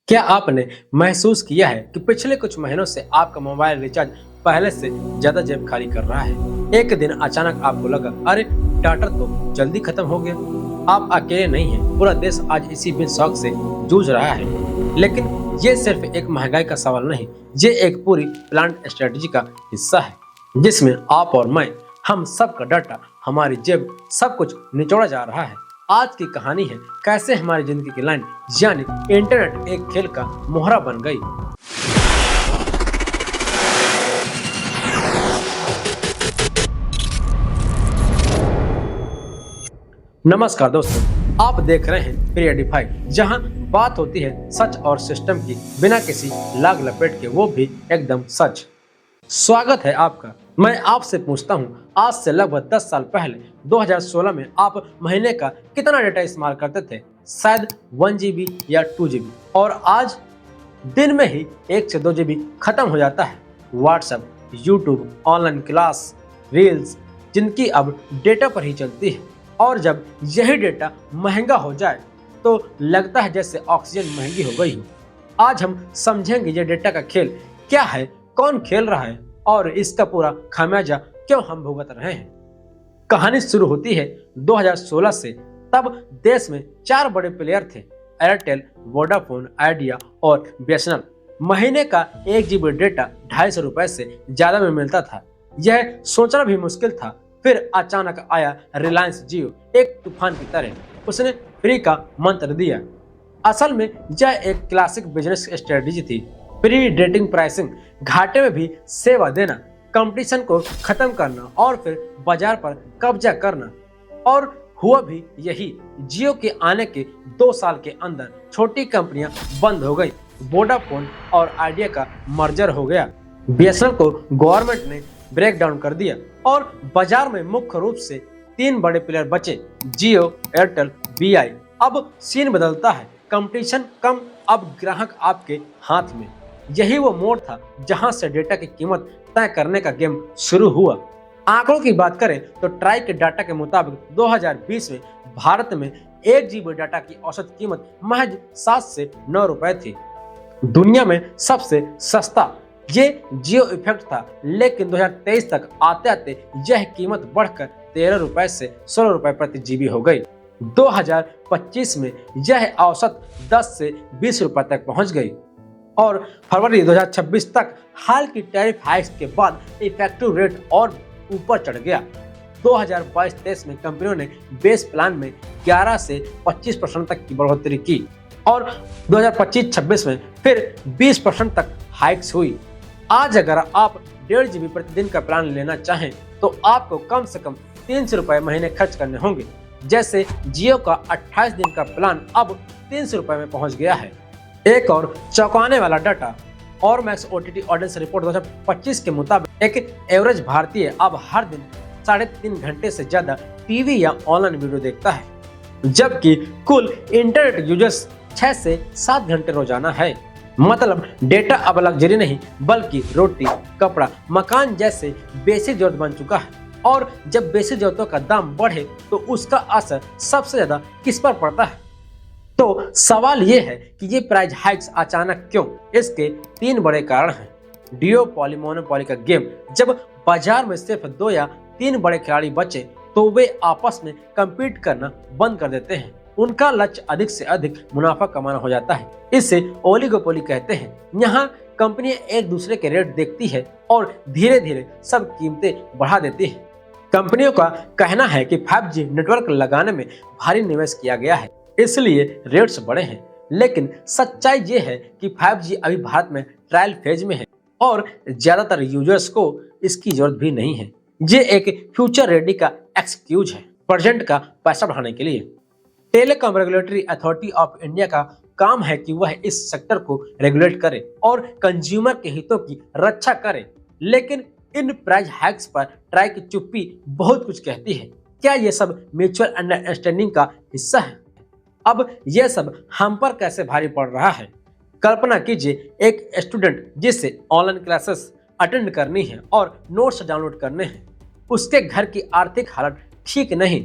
क्या आपने महसूस किया है कि पिछले कुछ महीनों से आपका मोबाइल रिचार्ज पहले से ज्यादा जेब खाली कर रहा है? एक दिन अचानक आपको लगा, अरे डाटा तो जल्दी खत्म हो गया। आप अकेले नहीं हैं, पूरा देश आज इसी बिन शौक से जूझ रहा है। लेकिन ये सिर्फ एक महंगाई का सवाल नहीं, ये एक पूरी प्लान स्ट्रेटजी का हिस्सा है, जिसमें आप और मैं, हम सबका डाटा, हमारी जेब, सब कुछ निचोड़ा जा रहा है। आज की कहानी है कैसे हमारी जिंदगी की लाइन यानी इंटरनेट एक खेल का मोहरा बन गई। नमस्कार दोस्तों, आप देख रहे हैं प्रियडिफाई, जहां बात होती है सच और सिस्टम की, बिना किसी लाग लपेट के, वो भी एकदम सच। स्वागत है आपका। मैं आपसे पूछता हूं, आज से लगभग 10 साल पहले 2016 में आप महीने का कितना डेटा इस्तेमाल करते थे? शायद 1 GB या 2 GB, और आज दिन में ही 1 से 2 GB खत्म हो जाता है। WhatsApp, YouTube, online class, reels, जिनकी अब डेटा पर ही चलती है। और जब यही डेटा महंगा हो जाए तो लगता है जैसे ऑक्सीजन महंगी हो गई हो। आज हम समझेंगे ये डेटा का खेल क्या है, कौन खेल रहा है, और इसका पूरा खामियाजा क्यों हम भुगत रहे हैं। कहानी शुरू होती है 2016 से। तब देश में 4 बड़े प्लेयर थे, एयरटेल, वोडाफोन, आइडिया और बीएसएनएल। महीने का 1 GB डेटा 250 रुपए से ज्यादा में मिलता था। यह सोचना भी मुश्किल था। फिर अचानक आया रिलायंस जियो, एक तूफान की तरह। उसने फ्री का मंत्र दिया। असल में यह एक क्लासिक बिजनेस स्ट्रेटजी थी, प्री डेटिंग प्राइसिंग, घाटे में भी सेवा देना, कंपटीशन को खत्म करना और फिर बाजार पर कब्जा करना। और हुआ भी यही। जियो के आने के 2 साल के अंदर छोटी कंपनियां बंद हो गई, वोडाफोन और आइडिया का मर्जर हो गया, बीएसएनएल को गवर्नमेंट ने ब्रेक डाउन कर दिया और बाजार में मुख्य रूप से 3 बड़े प्लेयर बचे, जियो, एयरटेल, बीआई। अब सीन बदलता है, कंपटीशन कम, अब ग्राहक आपके हाथ में। यही वो मोड़ था जहां से डेटा की कीमत तय करने का गेम शुरू हुआ। आंकड़ों की बात करें तो ट्राई के डाटा के मुताबिक 2020 में भारत में 1 GB डाटा की औसत कीमत महज 7 से 9 रुपए थी। दुनिया में सबसे सस्ता ये जियो इफेक्ट था, लेकिन 2023 तक आते आते यह कीमत बढ़कर 13 रुपए से 16 रुपए प्रति GB हो गई। 2025 में यह औसत 10 से 20 रुपए तक पहुंच गई और फरवरी 2026 तक हाल की टैरिफ हाइक्स के बाद इफेक्टिव रेट और ऊपर चढ़ गया। 2022-23 में कंपनियों ने बेस प्लान में 11 से 25% तक की बढ़ोतरी की और 2025-26 में फिर 20% तक हाइक्स हुई। आज अगर आप 1.5 GB प्रतिदिन का प्लान लेना चाहें तो आपको कम से कम 300 रुपए महीने खर्च करने होंगे। जैसे जियो का 28 दिन का प्लान अब 300 रुपए में पहुंच गया है। एक और चौंकाने वाला डाटा, और मैक्स ओटीटी ऑडियंस रिपोर्ट 2025 के मुताबिक एक एवरेज भारतीय अब हर दिन 3.5 घंटे से ज्यादा टीवी या ऑनलाइन वीडियो देखता है, जबकि कुल इंटरनेट यूजर्स 6 से 7 घंटे रोजाना है। मतलब डेटा अब लग्जरी नहीं बल्कि रोटी, कपड़ा, मकान जैसे बेसिक जरूरत बन चुका है। और जब बेसिक जरूरतों का दाम बढ़े तो उसका असर सबसे ज्यादा किस पर पड़ता है? तो सवाल ये है कि ये प्राइस हाइक्स अचानक क्यों? इसके 3 बड़े कारण हैं। डिओपोली मोनोपोली का गेम, जब बाजार में सिर्फ 2 या 3 बड़े खिलाड़ी बचे तो वे आपस में compete करना बंद कर देते हैं। उनका लक्ष्य अधिक से अधिक मुनाफा कमाना हो जाता है। इसे ओलिगोपोली कहते हैं। यहाँ कंपनियां एक दूसरे के रेट देखती है और धीरे धीरे सब कीमतें बढ़ा देती है। कंपनियों का कहना है कि 5G नेटवर्क लगाने में भारी निवेश किया गया है, इसलिए रेट्स बढ़े हैं। लेकिन सच्चाई ये है कि 5G अभी भारत में ट्रायल फेज में है और ज्यादातर यूजर्स को इसकी जरूरत भी नहीं है। ये एक फ्यूचर रेडी का एक्सक्यूज है, प्रेजेंट का पैसा बढ़ाने के लिए। Telecom regulatory authority of India का काम है कि वह इस सेक्टर को रेगुलेट करे और कंज्यूमर के हितों की रक्षा करे। लेकिन इन प्राइस हाइक्स पर ट्राई की चुप्पी बहुत कुछ कहती है। क्या ये सब म्यूचुअल अंडरस्टैंडिंग का हिस्सा है? अब यह सब हम पर कैसे भारी पड़ रहा है? कल्पना कीजिए, एक स्टूडेंट जिसे ऑनलाइन क्लासेस अटेंड करनी है और नोट्स डाउनलोड करने हैं। उसके घर की आर्थिक हालत ठीक नहीं।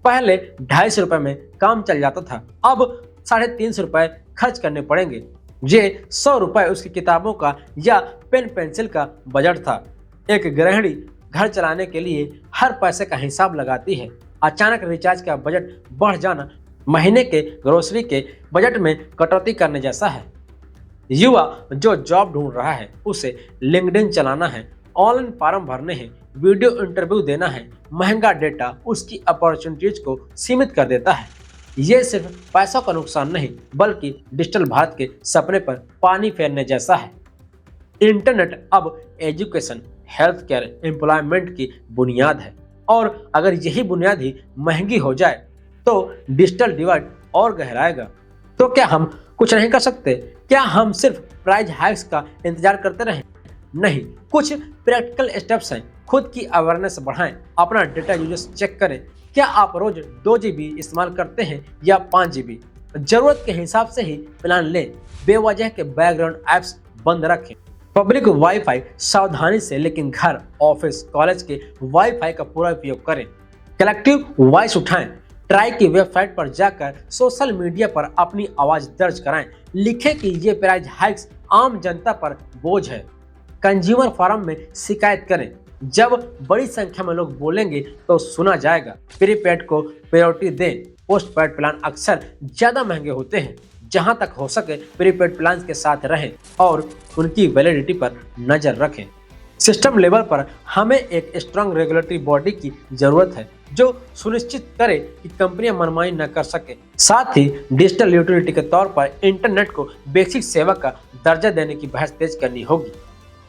पहले 250 रुपए में काम चल जाता था, अब 350 रुपए खर्च करने पड़ेंगे। ये 100 रुपए उसकी किताबों का या पेन पेंसिल का बजट था। एक गृहिणी घर चलाने के लिए हर पैसे का हिसाब लगाती है। अचानक रिचार्ज का बजट बढ़ जाना महीने के ग्रोसरी के बजट में कटौती करने जैसा है। युवा जो जॉब ढूंढ रहा है उसे लिंक्डइन चलाना है, ऑनलाइन फॉर्म भरने हैं, वीडियो इंटरव्यू देना है। महंगा डेटा उसकी अपॉर्चुनिटीज को सीमित कर देता है। ये सिर्फ पैसों का नुकसान नहीं बल्कि डिजिटल भारत के सपने पर पानी फेरने जैसा है। इंटरनेट अब एजुकेशन, हेल्थ केयर, एम्प्लॉयमेंट की बुनियाद है और अगर यही बुनियाद ही महंगी हो जाए तो डिजिटल डिवाइड और गहराएगा। तो क्या हम कुछ नहीं कर सकते? क्या हम सिर्फ प्राइस हाइक्स का इंतजार करते रहें? नहीं, कुछ प्रैक्टिकल स्टेप्स हैं। खुद की अवेयरनेस बढ़ाएं, अपना डेटा यूजेस चेक करें। क्या आप रोज 2 GB इस्तेमाल करते हैं या 5 GB? जरूरत के हिसाब से ही प्लान लें। बेवजह के बैकग्राउंड ऐप्स बंद रखें। पब्लिक वाईफाई सावधानी से, लेकिन घर, ऑफिस, कॉलेज के वाईफाई का पूरा उपयोग करें। कलेक्टिव वॉइस उठाएं। ट्राई की वेबसाइट पर जाकर सोशल मीडिया पर अपनी आवाज दर्ज कराएं। लिखें कि ये प्राइस हाइक्स आम जनता पर बोझ है। कंज्यूमर फोरम में शिकायत करें। जब बड़ी संख्या में लोग बोलेंगे तो सुना जाएगा। प्रीपेड को प्रायोरिटी दें। पोस्ट पेड प्लान अक्सर ज्यादा महंगे होते हैं। जहां तक हो सके प्रीपेड प्लान के साथ रहें और उनकी वैलिडिटी पर नजर रखें। सिस्टम लेवल पर हमें एक स्ट्रांग रेगुलेटरी बॉडी की जरूरत है जो सुनिश्चित करे कि कंपनियां मनमानी न कर सके। साथ ही डिजिटल यूटिलिटी के तौर पर इंटरनेट को बेसिक सेवा का दर्जा देने की बहस तेज करनी होगी।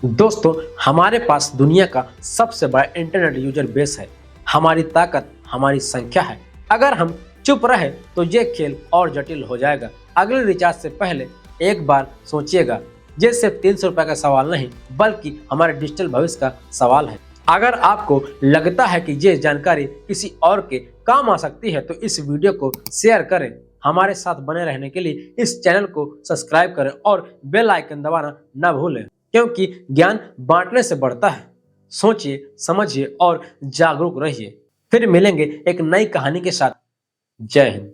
दोस्तों, हमारे पास दुनिया का सबसे बड़ा इंटरनेट यूजर बेस है। हमारी ताकत हमारी संख्या है। अगर हम चुप रहे तो ये खेल और जटिल हो जाएगा। अगले रिचार्ज से पहले एक बार सोचिएगा। ये सिर्फ 300 रुपए का सवाल नहीं बल्कि हमारे डिजिटल भविष्य का सवाल है। अगर आपको लगता है कि ये जानकारी किसी और के काम आ सकती है तो इस वीडियो को शेयर करें। हमारे साथ बने रहने के लिए इस चैनल को सब्सक्राइब करें और बेल आइकन दबाना न भूलें, क्योंकि ज्ञान बांटने से बढ़ता है। सोचिए, समझिए और जागरूक रहिए। फिर मिलेंगे एक नई कहानी के साथ। जय हिंद।